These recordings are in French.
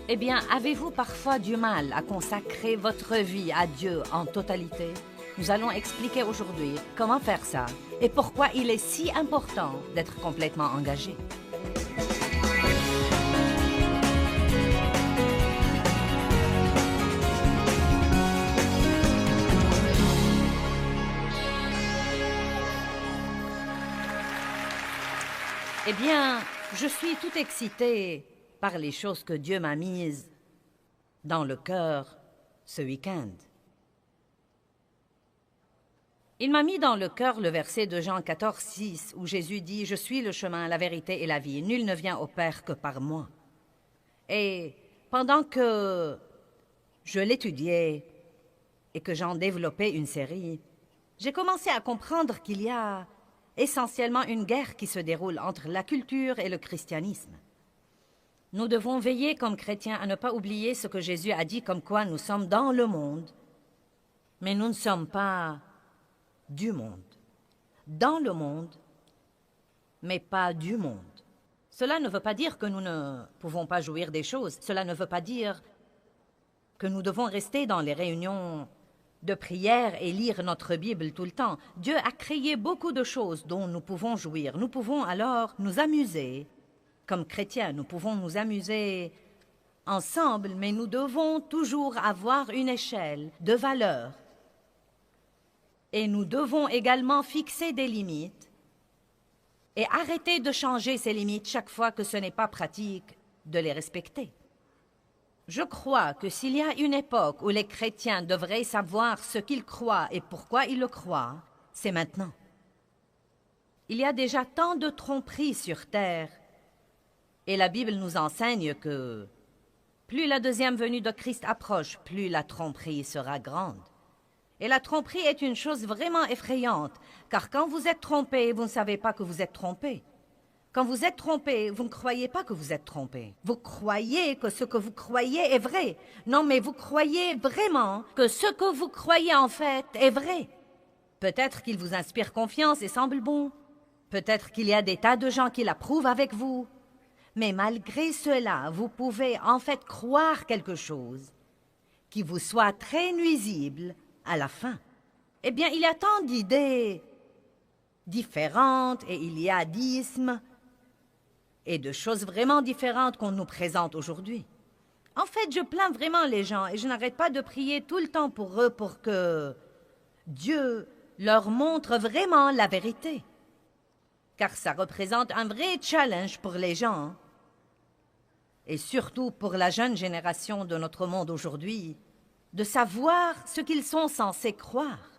Eh bien, avez-vous parfois du mal à consacrer votre vie à Dieu en totalité? Nous allons expliquer aujourd'hui comment faire ça et pourquoi il est si important d'être complètement engagé. Eh bien, je suis tout excitée par les choses que Dieu m'a mises dans le cœur ce week-end. Il m'a mis dans le cœur le verset de Jean 14, 6, où Jésus dit « Je suis le chemin, la vérité et la vie. Nul ne vient au Père que par moi. » Et pendant que je l'étudiais et que j'en développais une série, j'ai commencé à comprendre qu'il y a essentiellement une guerre qui se déroule entre la culture et le christianisme. Nous devons veiller comme chrétiens à ne pas oublier ce que Jésus a dit comme quoi nous sommes dans le monde, mais nous ne sommes pas du monde. Dans le monde, mais pas du monde. Cela ne veut pas dire que nous ne pouvons pas jouir des choses. Cela ne veut pas dire que nous devons rester dans les réunions de prière et lire notre Bible tout le temps. Dieu a créé beaucoup de choses dont nous pouvons jouir. Nous pouvons alors nous amuser. Comme chrétiens, nous pouvons nous amuser ensemble, mais nous devons toujours avoir une échelle de valeurs. Et nous devons également fixer des limites et arrêter de changer ces limites chaque fois que ce n'est pas pratique de les respecter. Je crois que s'il y a une époque où les chrétiens devraient savoir ce qu'ils croient et pourquoi ils le croient, c'est maintenant. Il y a déjà tant de tromperies sur terre, et la Bible nous enseigne que plus la deuxième venue de Christ approche, plus la tromperie sera grande. Et la tromperie est une chose vraiment effrayante, car quand vous êtes trompé, vous ne savez pas que vous êtes trompé. Quand vous êtes trompé, vous ne croyez pas que vous êtes trompé. Vous croyez que ce que vous croyez est vrai. Non, mais vous croyez vraiment que ce que vous croyez en fait est vrai. Peut-être qu'il vous inspire confiance et semble bon. Peut-être qu'il y a des tas de gens qui l'approuvent avec vous. Mais malgré cela, vous pouvez en fait croire quelque chose qui vous soit très nuisible à la fin. Eh bien, il y a tant d'idées différentes et il y a d'ismes et de choses vraiment différentes qu'on nous présente aujourd'hui. En fait, je plains vraiment les gens et je n'arrête pas de prier tout le temps pour eux pour que Dieu leur montre vraiment la vérité. Car ça représente un vrai challenge pour les gens et surtout pour la jeune génération de notre monde aujourd'hui, de savoir ce qu'ils sont censés croire.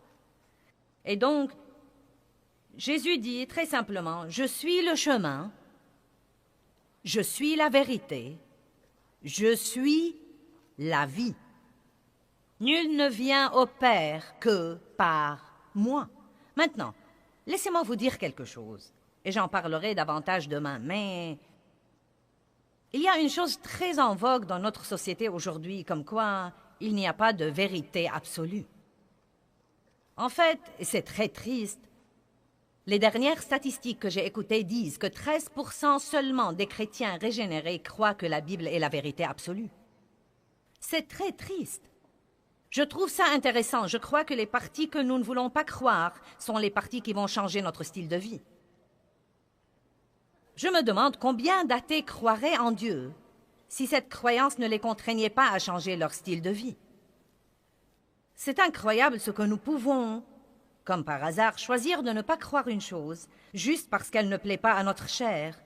Et donc, Jésus dit très simplement, « Je suis le chemin, je suis la vérité, je suis la vie. Nul ne vient au Père que par moi. » Maintenant, laissez-moi vous dire quelque chose, et j'en parlerai davantage demain, mais il y a une chose très en vogue dans notre société aujourd'hui, comme quoi il n'y a pas de vérité absolue. En fait, et c'est très triste, les dernières statistiques que j'ai écoutées disent que 13% seulement des chrétiens régénérés croient que la Bible est la vérité absolue. C'est très triste. Je trouve ça intéressant. Je crois que les parties que nous ne voulons pas croire sont les parties qui vont changer notre style de vie. Je me demande combien d'athées croiraient en Dieu si cette croyance ne les contraignait pas à changer leur style de vie. C'est incroyable ce que nous pouvons, comme par hasard, choisir de ne pas croire une chose juste parce qu'elle ne plaît pas à notre chair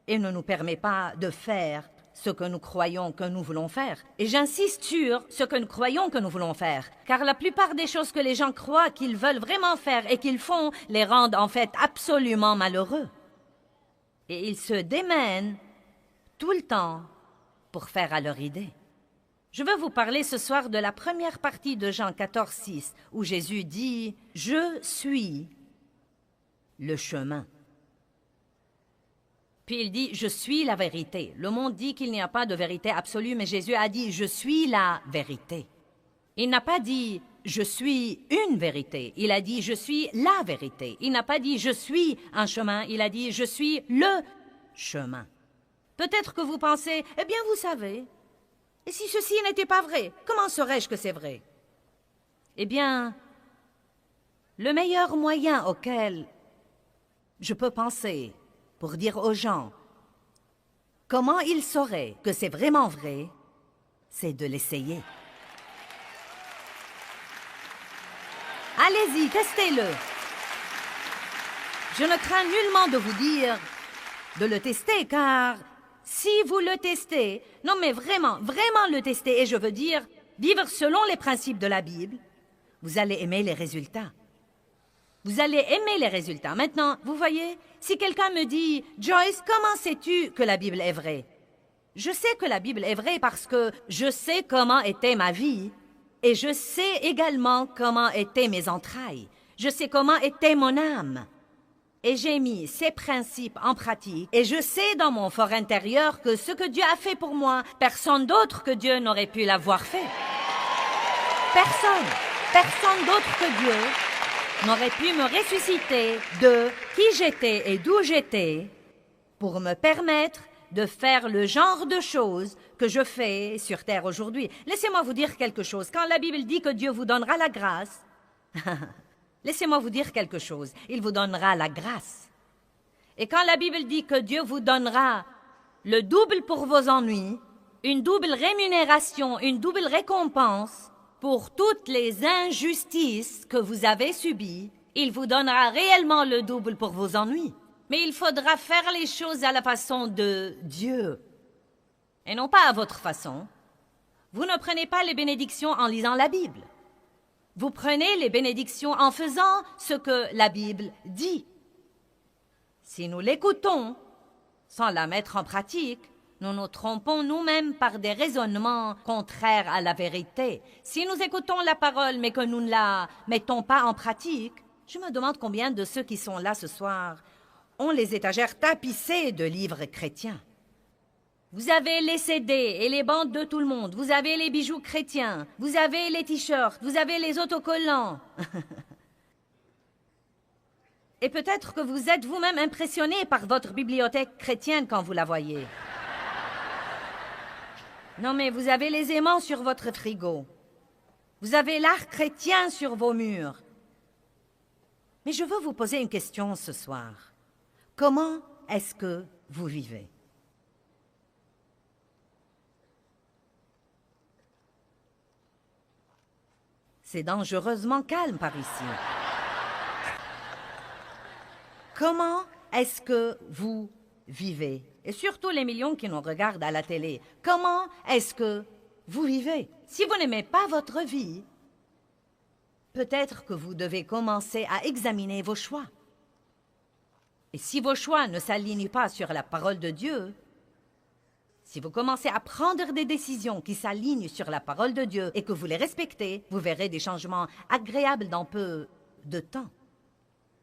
et ne nous permet pas de faire ce que nous croyons que nous voulons faire. Et j'insiste sur ce que nous croyons que nous voulons faire, car la plupart des choses que les gens croient qu'ils veulent vraiment faire et qu'ils font les rendent en fait absolument malheureux. Et ils se démènent tout le temps pour faire à leur idée. Je veux vous parler ce soir de la première partie de Jean 14, 6, où Jésus dit « Je suis le chemin ». Puis il dit « Je suis la vérité ». Le monde dit qu'il n'y a pas de vérité absolue, mais Jésus a dit « Je suis la vérité ». Il n'a pas dit « Je suis une vérité ». Il a dit « Je suis la vérité ». Il n'a pas dit « Je suis un chemin ». Il a dit « Je suis le chemin ». Peut-être que vous pensez « Eh bien, vous savez ». Et si ceci n'était pas vrai, comment saurais-je que c'est vrai? Eh bien, le meilleur moyen auquel je peux penser pour dire aux gens comment ils sauraient que c'est vraiment vrai, c'est de l'essayer. Allez-y, testez-le. Je ne crains nullement de vous dire de le tester, car si vous le testez, non mais vraiment, vraiment le tester, et je veux dire vivre selon les principes de la Bible, vous allez aimer les résultats. Vous allez aimer les résultats. Maintenant, vous voyez, si quelqu'un me dit « Joyce, comment sais-tu que la Bible est vraie? » Je sais que la Bible est vraie parce que je sais comment était ma vie et je sais également comment étaient mes entrailles. Je sais comment était mon âme. Et j'ai mis ces principes en pratique et je sais dans mon fort intérieur que ce que Dieu a fait pour moi, personne d'autre que Dieu n'aurait pu l'avoir fait. Personne d'autre que Dieu n'aurait pu me ressusciter de qui j'étais et d'où j'étais pour me permettre de faire le genre de choses que je fais sur terre aujourd'hui. Laissez-moi vous dire quelque chose. Quand la Bible dit que Dieu vous donnera la grâce, laissez-moi vous dire quelque chose. Il vous donnera la grâce. Et quand la Bible dit que Dieu vous donnera le double pour vos ennuis, une double rémunération, une double récompense, pour toutes les injustices que vous avez subies, il vous donnera réellement le double pour vos ennuis. Mais il faudra faire les choses à la façon de Dieu, et non pas à votre façon. Vous ne prenez pas les bénédictions en lisant la Bible. Vous prenez les bénédictions en faisant ce que la Bible dit. Si nous l'écoutons sans la mettre en pratique, nous nous trompons nous-mêmes par des raisonnements contraires à la vérité. Si nous écoutons la parole, mais que nous ne la mettons pas en pratique, je me demande combien de ceux qui sont là ce soir ont les étagères tapissées de livres chrétiens. Vous avez les CD et les bandes de tout le monde, vous avez les bijoux chrétiens, vous avez les t-shirts, vous avez les autocollants. Et peut-être que vous êtes vous-même impressionné par votre bibliothèque chrétienne quand vous la voyez. Non, mais vous avez les aimants sur votre frigo. Vous avez l'art chrétien sur vos murs. Mais je veux vous poser une question ce soir. Comment est-ce que vous vivez? C'est dangereusement calme par ici. Comment est-ce que vous vivez? Et surtout les millions qui nous regardent à la télé. Comment est-ce que vous vivez? Si vous n'aimez pas votre vie, peut-être que vous devez commencer à examiner vos choix. Et si vos choix ne s'alignent pas sur la parole de Dieu, si vous commencez à prendre des décisions qui s'alignent sur la parole de Dieu et que vous les respectez, vous verrez des changements agréables dans peu de temps.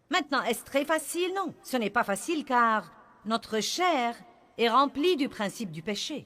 Maintenant, est-ce très facile? Non, ce n'est pas facile car notre chair est remplie du principe du péché.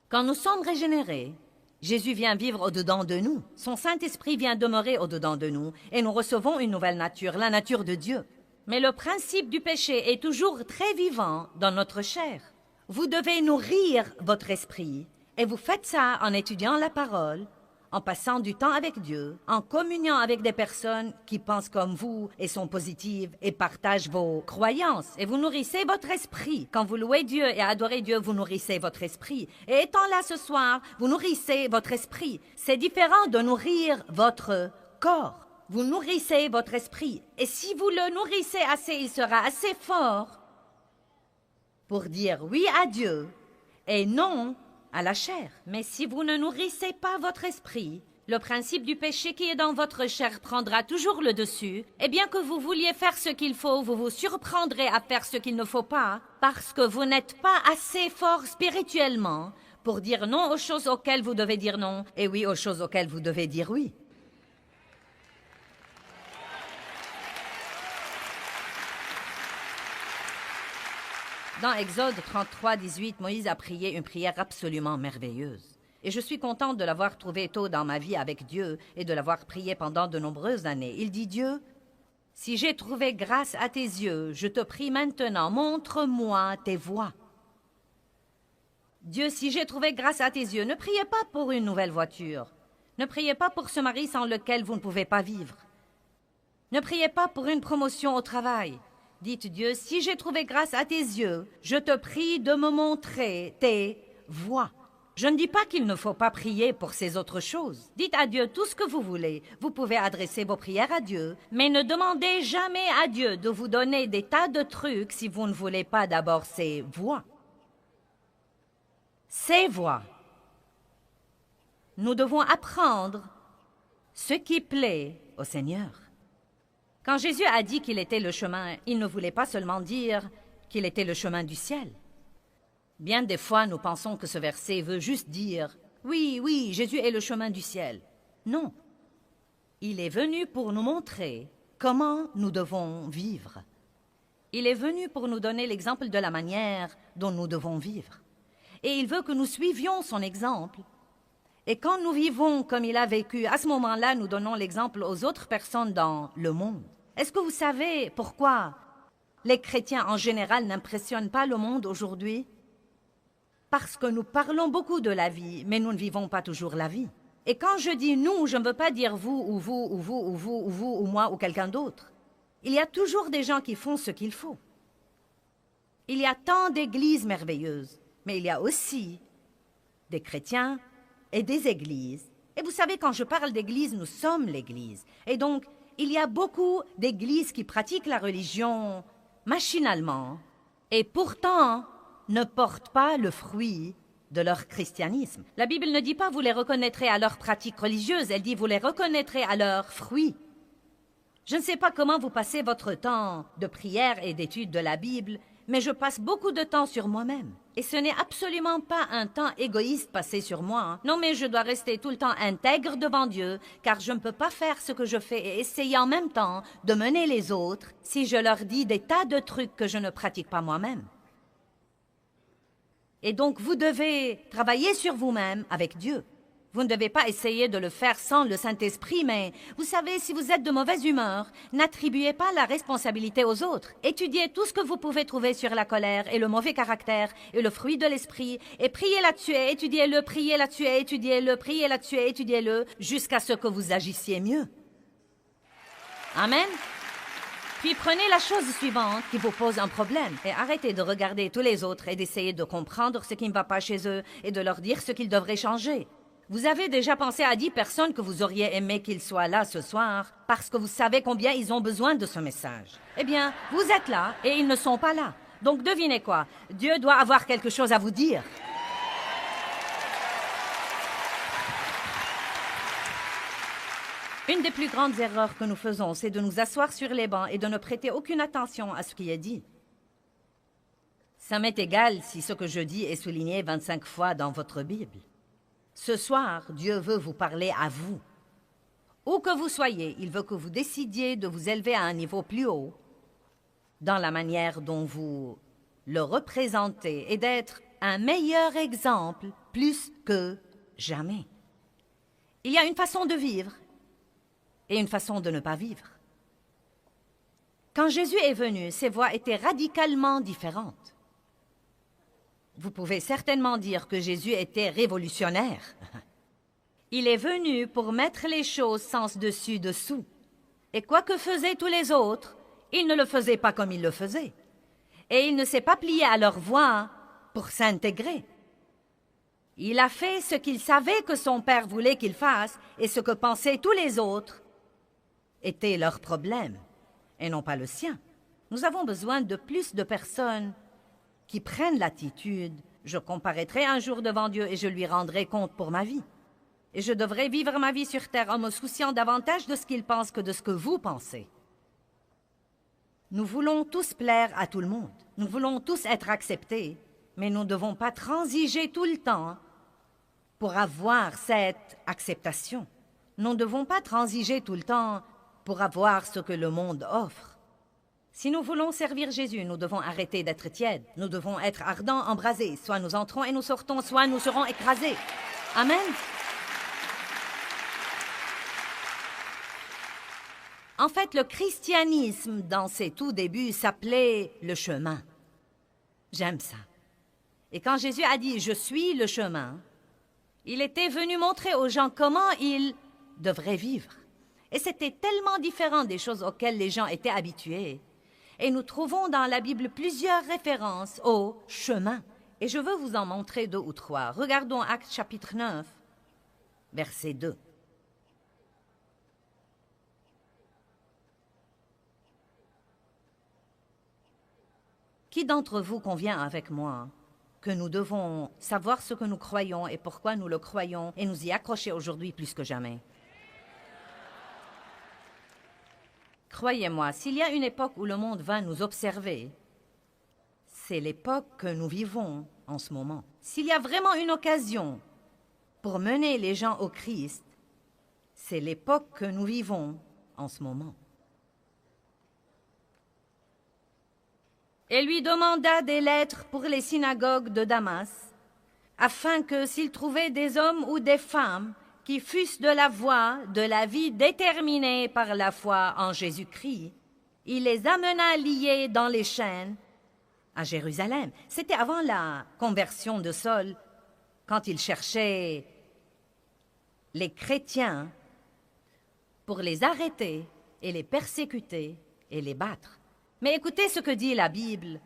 Quand nous sommes régénérés, Jésus vient vivre au-dedans de nous. Son Saint-Esprit vient demeurer au-dedans de nous et nous recevons une nouvelle nature, la nature de Dieu. Mais le principe du péché est toujours très vivant dans notre chair. Vous devez nourrir votre esprit et vous faites ça en étudiant la parole, en passant du temps avec Dieu, en communiant avec des personnes qui pensent comme vous et sont positives et partagent vos croyances. Et vous nourrissez votre esprit. Quand vous louez Dieu et adorez Dieu, vous nourrissez votre esprit. Et étant là ce soir, vous nourrissez votre esprit. C'est différent de nourrir votre corps. Vous nourrissez votre esprit. Et si vous le nourrissez assez, il sera assez fort pour dire oui à Dieu et non à la chair. Mais si vous ne nourrissez pas votre esprit, le principe du péché qui est dans votre chair prendra toujours le dessus. Et bien que vous vouliez faire ce qu'il faut, vous vous surprendrez à faire ce qu'il ne faut pas, parce que vous n'êtes pas assez fort spirituellement pour dire non aux choses auxquelles vous devez dire non, et oui aux choses auxquelles vous devez dire oui. Dans Exode 33, 18, Moïse a prié une prière absolument merveilleuse. Et je suis contente de l'avoir trouvée tôt dans ma vie avec Dieu et de l'avoir priée pendant de nombreuses années. Il dit, Dieu, si j'ai trouvé grâce à tes yeux, je te prie maintenant, montre-moi tes voies. Dieu, si j'ai trouvé grâce à tes yeux, ne priez pas pour une nouvelle voiture. Ne priez pas pour ce mari sans lequel vous ne pouvez pas vivre. Ne priez pas pour une promotion au travail. Dites Dieu, si j'ai trouvé grâce à tes yeux, je te prie de me montrer tes voies. Je ne dis pas qu'il ne faut pas prier pour ces autres choses. Dites à Dieu tout ce que vous voulez. Vous pouvez adresser vos prières à Dieu, mais ne demandez jamais à Dieu de vous donner des tas de trucs si vous ne voulez pas d'abord ses voies. Ses voies. Nous devons apprendre ce qui plaît au Seigneur. Quand Jésus a dit qu'il était le chemin, il ne voulait pas seulement dire qu'il était le chemin du ciel. Bien des fois, nous pensons que ce verset veut juste dire « Oui, oui, Jésus est le chemin du ciel ». Non. Il est venu pour nous montrer comment nous devons vivre. Il est venu pour nous donner l'exemple de la manière dont nous devons vivre. Et il veut que nous suivions son exemple. Et quand nous vivons comme il a vécu, à ce moment-là, nous donnons l'exemple aux autres personnes dans le monde. Est-ce que vous savez pourquoi les chrétiens en général n'impressionnent pas le monde aujourd'hui? Parce que nous parlons beaucoup de la vie, mais nous ne vivons pas toujours la vie. Et quand je dis nous, je ne veux pas dire vous, ou vous, ou vous, ou vous, ou vous, ou moi, ou quelqu'un d'autre. Il y a toujours des gens qui font ce qu'il faut. Il y a tant d'églises merveilleuses, mais il y a aussi des chrétiens et des églises. Et vous savez, quand je parle d'église, nous sommes l'église. Et donc, il y a beaucoup d'églises qui pratiquent la religion machinalement et pourtant ne portent pas le fruit de leur christianisme. La Bible ne dit pas « vous les reconnaîtrez à leurs pratiques religieuses », elle dit « vous les reconnaîtrez à leurs fruits ». Je ne sais pas comment vous passez votre temps de prière et d'étude de la Bible, mais je passe beaucoup de temps sur moi-même. Et ce n'est absolument pas un temps égoïste passé sur moi. Non, mais je dois rester tout le temps intègre devant Dieu, car je ne peux pas faire ce que je fais et essayer en même temps de mener les autres si je leur dis des tas de trucs que je ne pratique pas moi-même. Et donc, vous devez travailler sur vous-même avec Dieu. Vous ne devez pas essayer de le faire sans le Saint-Esprit, mais vous savez, si vous êtes de mauvaise humeur, n'attribuez pas la responsabilité aux autres. Étudiez tout ce que vous pouvez trouver sur la colère et le mauvais caractère et le fruit de l'esprit, et priez là-dessus et étudiez-le, priez là-dessus et étudiez-le, priez là-dessus et étudiez-le, jusqu'à ce que vous agissiez mieux. Amen. Puis prenez la chose suivante qui vous pose un problème et arrêtez de regarder tous les autres et d'essayer de comprendre ce qui ne va pas chez eux et de leur dire ce qu'ils devraient changer. Vous avez déjà pensé à 10 personnes que vous auriez aimé qu'ils soient là ce soir parce que vous savez combien ils ont besoin de ce message. Eh bien, vous êtes là et ils ne sont pas là. Donc devinez quoi? Dieu doit avoir quelque chose à vous dire. Une des plus grandes erreurs que nous faisons, c'est de nous asseoir sur les bancs et de ne prêter aucune attention à ce qui est dit. Ça m'est égal si ce que je dis est souligné 25 fois dans votre Bible. Ce soir, Dieu veut vous parler à vous. Où que vous soyez, il veut que vous décidiez de vous élever à un niveau plus haut dans la manière dont vous le représentez et d'être un meilleur exemple plus que jamais. Il y a une façon de vivre et une façon de ne pas vivre. Quand Jésus est venu, ses voies étaient radicalement différentes. Vous pouvez certainement dire que Jésus était révolutionnaire. Il est venu pour mettre les choses sens dessus dessous. Et quoi que faisaient tous les autres, il ne le faisait pas comme il le faisait. Et il ne s'est pas plié à leur voie pour s'intégrer. Il a fait ce qu'il savait que son Père voulait qu'il fasse, et ce que pensaient tous les autres était leur problème, et non pas le sien. Nous avons besoin de plus de personnes qui prennent l'attitude « Je comparaîtrai un jour devant Dieu et je lui rendrai compte pour ma vie. Et je devrais vivre ma vie sur terre en me souciant davantage de ce qu'il pense que de ce que vous pensez. » Nous voulons tous plaire à tout le monde. Nous voulons tous être acceptés, mais nous ne devons pas transiger tout le temps pour avoir cette acceptation. Nous ne devons pas transiger tout le temps pour avoir ce que le monde offre. Si nous voulons servir Jésus, nous devons arrêter d'être tièdes. Nous devons être ardents, embrasés. Soit nous entrons et nous sortons, soit nous serons écrasés. Amen. En fait, le christianisme, dans ses tout débuts, s'appelait le chemin. J'aime ça. Et quand Jésus a dit « Je suis le chemin », il était venu montrer aux gens comment ils devraient vivre. Et c'était tellement différent des choses auxquelles les gens étaient habitués. Et nous trouvons dans la Bible plusieurs références au chemin. Et je veux vous en montrer 2 ou 3. Regardons Actes chapitre 9, verset 2. Qui d'entre vous convient avec moi que nous devons savoir ce que nous croyons et pourquoi nous le croyons et nous y accrocher aujourd'hui plus que jamais? Croyez-moi, s'il y a une époque où le monde va nous observer, c'est l'époque que nous vivons en ce moment. S'il y a vraiment une occasion pour mener les gens au Christ, c'est l'époque que nous vivons en ce moment. Et lui demanda des lettres pour les synagogues de Damas, afin que s'il trouvait des hommes ou des femmes qui fussent de la voie de la vie déterminée par la foi en Jésus-Christ, il les amena liés dans les chaînes à Jérusalem. C'était avant la conversion de Saul, quand il cherchait les chrétiens pour les arrêter et les persécuter et les battre. Mais écoutez ce que dit la Bible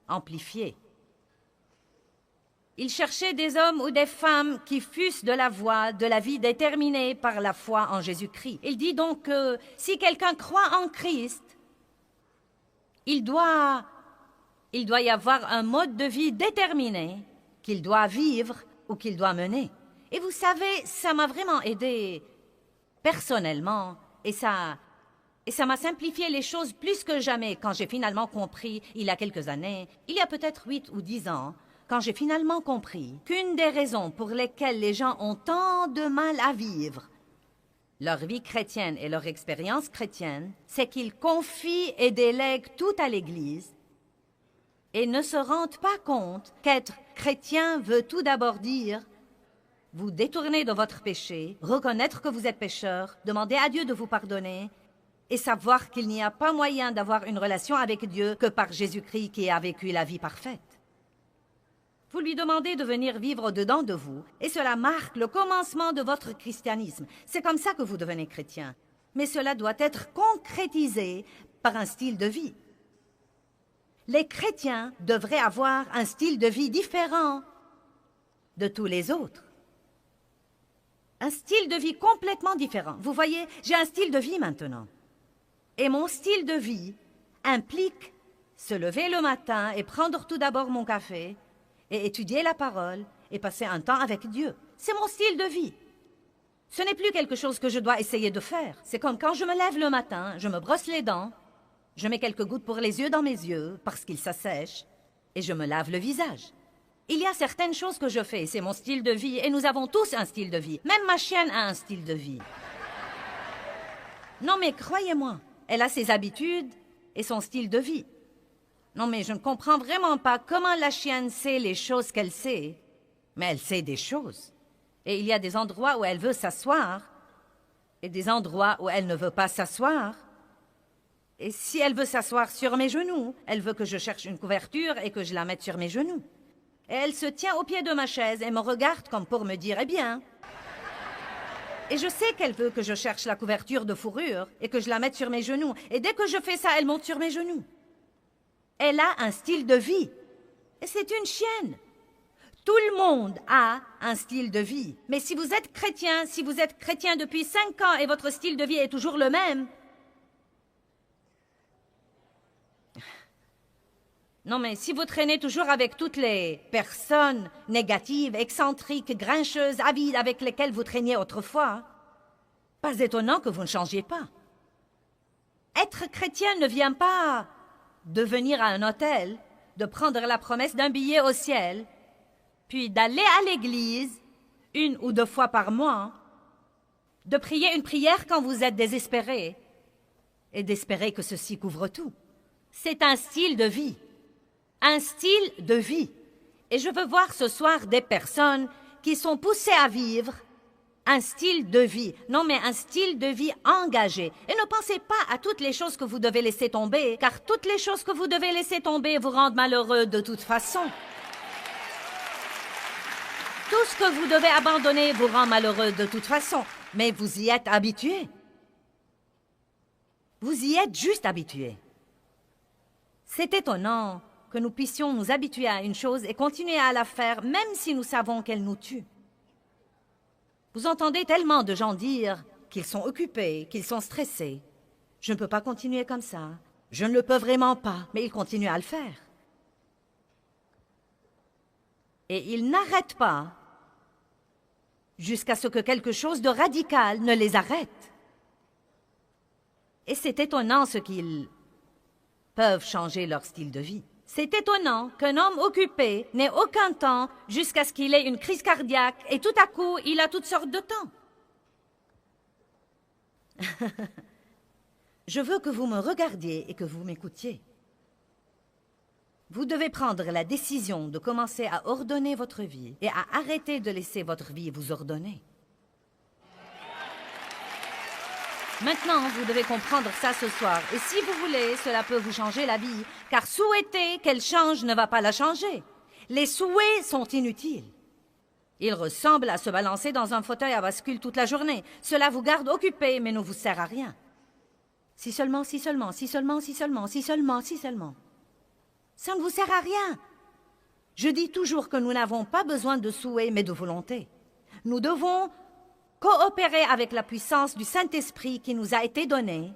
amplifiée. Il cherchait des hommes ou des femmes qui fussent de la voie de la vie déterminée par la foi en Jésus-Christ. Il dit donc que si quelqu'un croit en Christ, il doit y avoir un mode de vie déterminé qu'il doit vivre ou qu'il doit mener. Et vous savez, ça m'a vraiment aidé personnellement et ça m'a simplifié les choses plus que jamais quand j'ai finalement compris, il y a quelques années, il y a peut-être 8 ou 10 ans, quand j'ai finalement compris qu'une des raisons pour lesquelles les gens ont tant de mal à vivre leur vie chrétienne et leur expérience chrétienne, c'est qu'ils confient et délèguent tout à l'Église et ne se rendent pas compte qu'être chrétien veut tout d'abord dire vous détourner de votre péché, reconnaître que vous êtes pécheur, demander à Dieu de vous pardonner et savoir qu'il n'y a pas moyen d'avoir une relation avec Dieu que par Jésus-Christ qui a vécu la vie parfaite. Vous lui demandez de venir vivre au-dedans de vous, et cela marque le commencement de votre christianisme. C'est comme ça que vous devenez chrétien. Mais cela doit être concrétisé par un style de vie. Les chrétiens devraient avoir un style de vie différent de tous les autres. Un style de vie complètement différent. Vous voyez, j'ai un style de vie maintenant. Et mon style de vie implique se lever le matin et prendre tout d'abord mon café et étudier la parole et passer un temps avec Dieu. C'est mon style de vie. Ce n'est plus quelque chose que je dois essayer de faire. C'est comme quand je me lève le matin, je me brosse les dents, je mets quelques gouttes pour les yeux dans mes yeux parce qu'ils s'assèchent et je me lave le visage. Il y a certaines choses que je fais, c'est mon style de vie et nous avons tous un style de vie. Même ma chienne a un style de vie. Non mais croyez-moi, elle a ses habitudes et son style de vie. Non, mais je ne comprends vraiment pas comment la chienne sait les choses qu'elle sait. Mais elle sait des choses. Et il y a des endroits où elle veut s'asseoir et des endroits où elle ne veut pas s'asseoir. Et si elle veut s'asseoir sur mes genoux, elle veut que je cherche une couverture et que je la mette sur mes genoux. Et elle se tient au pied de ma chaise et me regarde comme pour me dire « Eh bien !» Et je sais qu'elle veut que je cherche la couverture de fourrure et que je la mette sur mes genoux. Et dès que je fais ça, elle monte sur mes genoux. Elle a un style de vie. Et c'est une chienne. Tout le monde a un style de vie. Mais si vous êtes chrétien depuis 5 ans et votre style de vie est toujours le même... Non, mais si vous traînez toujours avec toutes les personnes négatives, excentriques, grincheuses, avides avec lesquelles vous traîniez autrefois, pas étonnant que vous ne changiez pas. Être chrétien ne vient pas de venir à un hôtel, de prendre la promesse d'un billet au ciel, puis d'aller à l'église 1 ou 2 fois par mois, de prier une prière quand vous êtes désespéré, et d'espérer que ceci couvre tout. C'est un style de vie. Un style de vie. Et je veux voir ce soir des personnes qui sont poussées à vivre un style de vie. Non, mais un style de vie engagé. Et ne pensez pas à toutes les choses que vous devez laisser tomber, car toutes les choses que vous devez laisser tomber vous rendent malheureux de toute façon. Tout ce que vous devez abandonner vous rend malheureux de toute façon, mais vous y êtes habitué. Vous y êtes juste habitué. C'est étonnant que nous puissions nous habituer à une chose et continuer à la faire, même si nous savons qu'elle nous tue. Vous entendez tellement de gens dire qu'ils sont occupés, qu'ils sont stressés. Je ne peux pas continuer comme ça. Je ne le peux vraiment pas, mais ils continuent à le faire. Et ils n'arrêtent pas jusqu'à ce que quelque chose de radical ne les arrête. Et c'est étonnant ce qu'ils peuvent changer leur style de vie. C'est étonnant qu'un homme occupé n'ait aucun temps jusqu'à ce qu'il ait une crise cardiaque et tout à coup, il a toutes sortes de temps. Je veux que vous me regardiez et que vous m'écoutiez. Vous devez prendre la décision de commencer à ordonner votre vie et à arrêter de laisser votre vie vous ordonner. Maintenant, vous devez comprendre ça ce soir. Et si vous voulez, cela peut vous changer la vie. Car souhaiter qu'elle change ne va pas la changer. Les souhaits sont inutiles. Ils ressemblent à se balancer dans un fauteuil à bascule toute la journée. Cela vous garde occupé, mais ne vous sert à rien. Si seulement, si seulement, si seulement, si seulement, si seulement, si seulement. Ça ne vous sert à rien. Je dis toujours que nous n'avons pas besoin de souhaits, mais de volonté. Nous devons coopérer avec la puissance du Saint-Esprit qui nous a été donnée.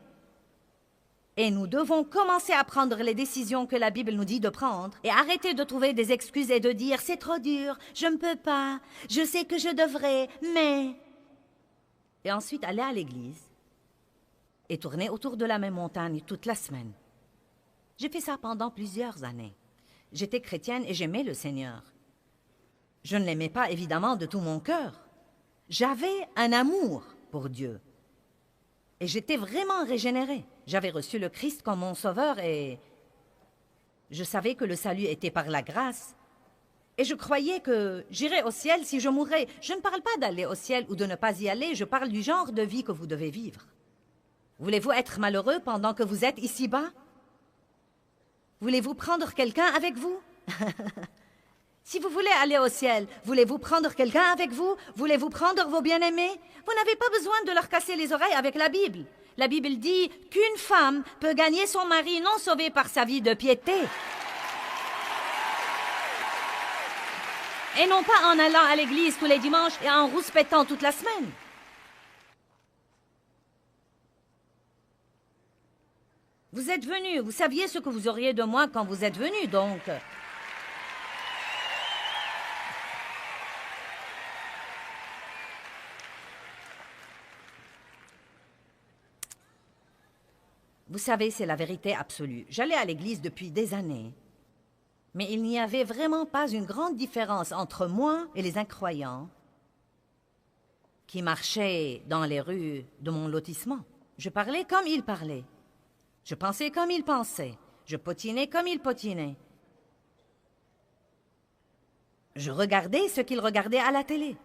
Et nous devons commencer à prendre les décisions que la Bible nous dit de prendre et arrêter de trouver des excuses et de dire « c'est trop dur, je ne peux pas, je sais que je devrais, mais… » Et ensuite aller à l'église et tourner autour de la même montagne toute la semaine. J'ai fait ça pendant plusieurs années. J'étais chrétienne et j'aimais le Seigneur. Je ne l'aimais pas évidemment de tout mon cœur. J'avais un amour pour Dieu. Et j'étais vraiment régénérée. J'avais reçu le Christ comme mon sauveur et je savais que le salut était par la grâce. Et je croyais que j'irais au ciel si je mourrais. Je ne parle pas d'aller au ciel ou de ne pas y aller, je parle du genre de vie que vous devez vivre. Voulez-vous être malheureux pendant que vous êtes ici-bas? Voulez-vous prendre quelqu'un avec vous? Si vous voulez aller au ciel, voulez-vous prendre quelqu'un avec vous? Voulez-vous prendre vos bien-aimés? Vous n'avez pas besoin de leur casser les oreilles avec la Bible. La Bible dit qu'une femme peut gagner son mari non sauvé par sa vie de piété. Et non pas en allant à l'église tous les dimanches et en rouspétant toute la semaine. Vous êtes venu, vous saviez ce que vous auriez de moi quand vous êtes venu, donc… Vous savez, c'est la vérité absolue. J'allais à l'église depuis des années. Mais il n'y avait vraiment pas une grande différence entre moi et les incroyants qui marchaient dans les rues de mon lotissement. Je parlais comme ils parlaient. Je pensais comme ils pensaient. Je potinais comme ils potinaient. Je regardais ce qu'ils regardaient à la télé.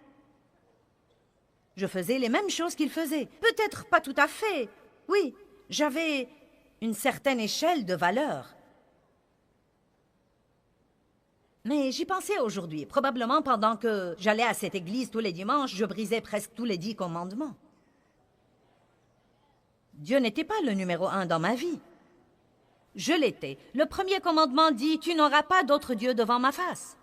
Je faisais les mêmes choses qu'ils faisaient. Peut-être pas tout à fait. Oui. J'avais une certaine échelle de valeur. Mais j'y pensais aujourd'hui. Probablement pendant que j'allais à cette église tous les dimanches, je brisais presque tous les 10 commandements. Dieu n'était pas le numéro 1 dans ma vie. Je l'étais. Le premier commandement dit « Tu n'auras pas d'autre Dieu devant ma face ».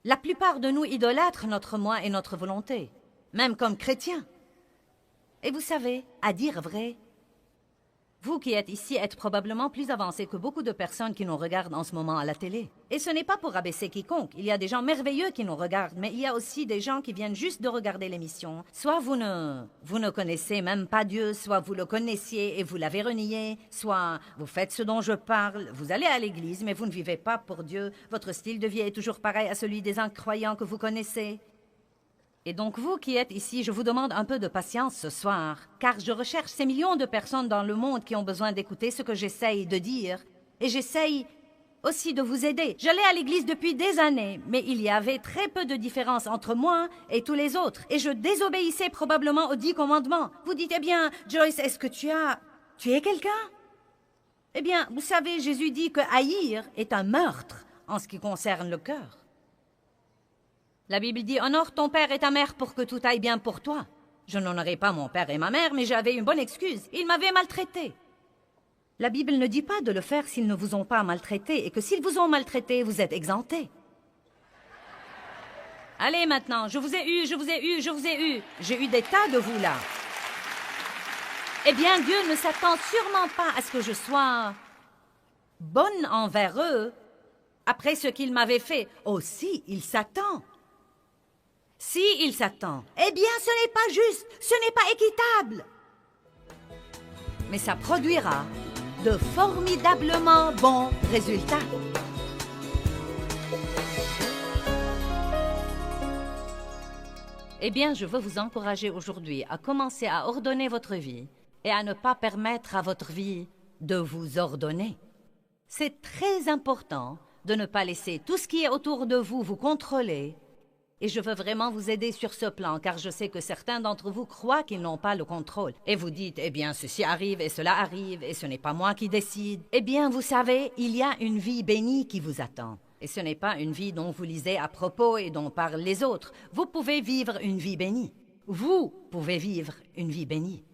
La plupart de nous idolâtrent notre moi et notre volonté, même comme chrétiens. Et vous savez, à dire vrai, vous qui êtes ici êtes probablement plus avancés que beaucoup de personnes qui nous regardent en ce moment à la télé. Et ce n'est pas pour abaisser quiconque. Il y a des gens merveilleux qui nous regardent, mais il y a aussi des gens qui viennent juste de regarder l'émission. Soit vous ne connaissez même pas Dieu, soit vous le connaissiez et vous l'avez renié, soit vous faites ce dont je parle, vous allez à l'église, mais vous ne vivez pas pour Dieu. Votre style de vie est toujours pareil à celui des incroyants que vous connaissez. Et donc vous qui êtes ici, je vous demande un peu de patience ce soir, car je recherche ces millions de personnes dans le monde qui ont besoin d'écouter ce que j'essaye de dire, et j'essaye aussi de vous aider. J'allais à l'église depuis des années, mais il y avait très peu de différence entre moi et tous les autres, et je désobéissais probablement aux 10 commandements. Vous dites, eh bien, Joyce, est-ce que tu es quelqu'un? Eh bien, vous savez, Jésus dit que haïr est un meurtre en ce qui concerne le cœur. La Bible dit « Honore ton père et ta mère pour que tout aille bien pour toi ». Je n'honorais pas mon père et ma mère, mais j'avais une bonne excuse. Ils m'avaient maltraité. La Bible ne dit pas de le faire s'ils ne vous ont pas maltraité, et que s'ils vous ont maltraité, vous êtes exempté. Allez maintenant, je vous ai eu, je vous ai eu, je vous ai eu. J'ai eu des tas de vous là. Eh bien, Dieu ne s'attend sûrement pas à ce que je sois bonne envers eux après ce qu'ils m'avaient fait. Aussi, il s'attend. Si il s'attend, eh bien, ce n'est pas juste, ce n'est pas équitable. Mais ça produira de formidablement bons résultats. Eh bien, je veux vous encourager aujourd'hui à commencer à ordonner votre vie et à ne pas permettre à votre vie de vous ordonner. C'est très important de ne pas laisser tout ce qui est autour de vous vous contrôler. Et je veux vraiment vous aider sur ce plan, car je sais que certains d'entre vous croient qu'ils n'ont pas le contrôle. Et vous dites, eh bien, ceci arrive et cela arrive, et ce n'est pas moi qui décide. Eh bien, vous savez, il y a une vie bénie qui vous attend. Et ce n'est pas une vie dont vous lisez à propos et dont parlent les autres. Vous pouvez vivre une vie bénie. Vous pouvez vivre une vie bénie.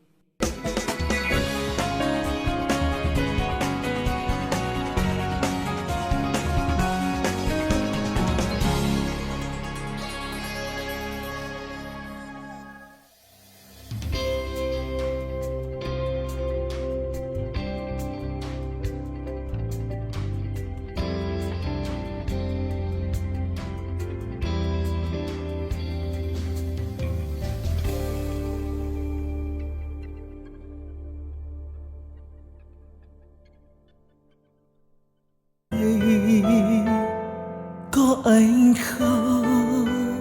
Có anh không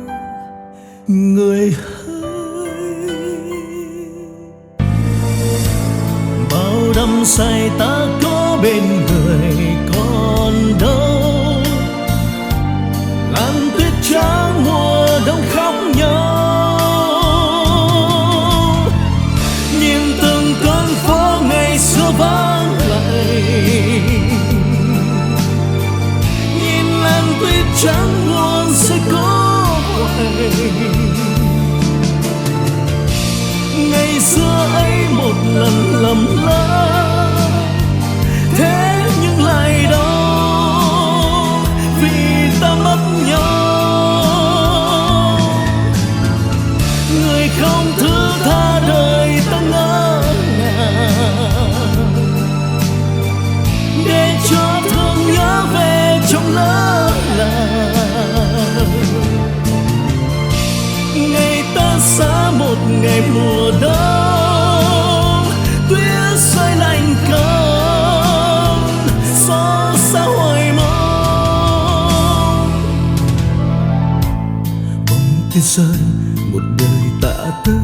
người hỡi, bao đắm say ta có bên người còn đâu, làn tuyết trắng mùa đông khóc nhau, nhìn từng con phố ngày xưa vắng lạnh, tuyết trắng buồn sẽ có quay. Ngày xưa ấy một lần lầm lỡ, thế nhưng lại đau vì ta mất nhau. Người không thứ tha đời ta ngỡ ngàng, để cho thương nhớ về trong lỡ ngày ta xa một ngày mùa đông, tuyết rơi lạnh cóng, xót xa hoài mong. Bóng tuyết rơi một đời tạ tơi,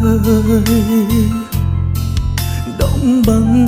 đóng băng